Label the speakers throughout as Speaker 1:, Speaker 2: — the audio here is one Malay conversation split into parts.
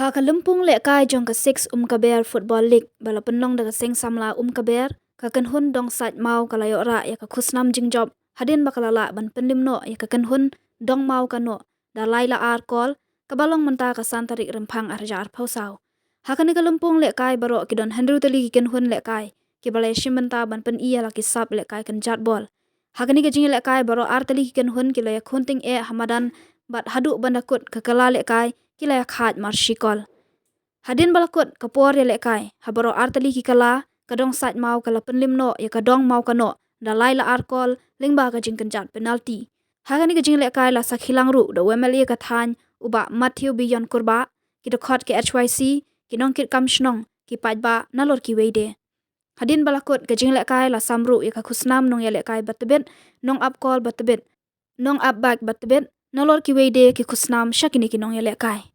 Speaker 1: Ha ka lumpung le kai jong ka 6 kaber football league bala penlong daga seng samla kaber ka kan hun dong sat mau ka layo ra ya ka khusnam jing job hadin bakalala ban penlim no ya ka kan hun dong mau ka no da laila ar kol ka balong menta ka santarik rempang arjar pausau ha ka ni ka lumpung le kai baro ki don handru tali ki kan hun le kai ki balai shimenta ban pen iya la ki sap le kai kan jat bol ha ka ni ka jing le kai baro ar tali ki kan hun ki la khunting e hamadan bat hadu bandakut ka kala le kai kila khat mar shikol hadin balakut kapor ya lekai habaro artali ki kala kadong sat mau kala penlim no ya kadong mau kano da laila arkol lingba ka jing kanjat penalti hagani ka jing lekai la sakhilang ru da wemeli ka than uba Matthew Biyon kurba ki da khot ke HYC ki nong kit kam shnong ki pajba nalor ki weide hadin balakut ka jing lekai la samru ya ka khusnam nong ya lekai batbet nong up call batbet nong up back batbet nalor ki weide ki khusnam shakini ki nong ya lekai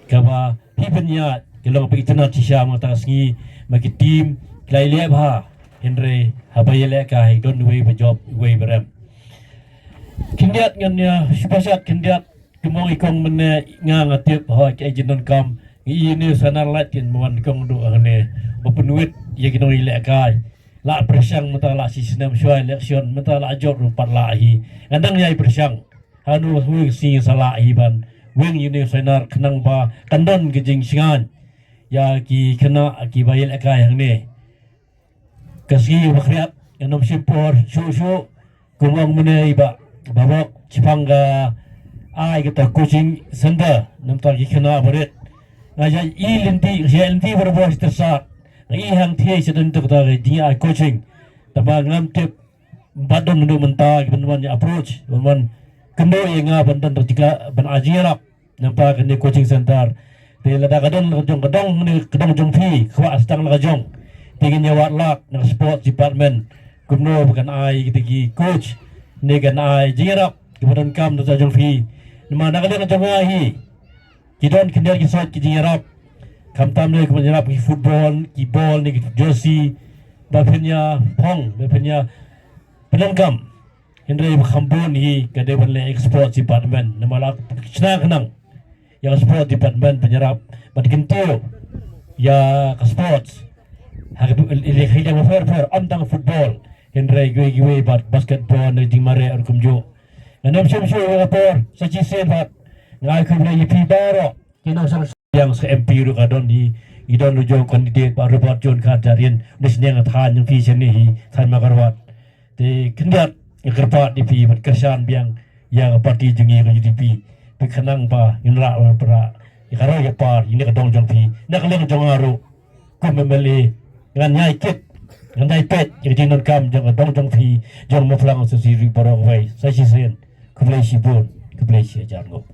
Speaker 2: kaba pipenya kelong pe itna chisha mata sngi maki team klai le bha henre habayele ka hi don we job we berem kindiat nganya spasiat kindiat kemong ikong mene ngang atip ha ke jinon kam ini sanar latin mon kong do ane bepenuit ye kinong ile kai la presang mata la sistem shoi election mata la job rupat la hi andang yai presang hanu hu si sala hi ban wing ini senar kenang ba kandon gejing singan ya ki kena ki bayel aka yang ni kasi bakriat enom simpor su kumang menai ba babak cipangga ai kita coaching center nam ta ki kena baret ngaja i lenti berbos tersak i hang thie sedun tu ta dia coaching taba ngam tip badon ndu menta ki benwan approach benwan kendo yang bantan tertiga ban ajirak nampak ni coaching center di lada kadon kadong ni kadong jong fi khwa astang la jong tingin nyawat lak ng sports department kumno bukan ai gitigi coach ni kan ai jirak kemudian kam tu jong fi mana kadang jong ai kidon kinder kisot ki jirak kam tam ni kemudian ki football ki ball ni jersey bapenya pong bapenya penangkam Henry Khambon hi kadewan le export department namala chna kanang yang sport department penyerap badkentio ya ke sports hak ile khida fair amtang football Henry gue basketball ni dimare arkumjo anam syamshu rapor sachi sebat ngai kumle yipi baro kino sang yang se MP ru kadon di idon lujo kandidat Pak Robert John Kadarin nisnya ngathan yang fi seni hi than magarwat te kendat kerpat di pi berkesan biang yang parti jengi ke UDP pikanang pa inra para ikaro ya par ini kadong jong pi nak leng jong aru ko memeli ngan nyai kit ngan dai pet jadi non kam jong kadong jong pi jong mo flang so si ri para wai sa si sen kublai si bon kublai si jango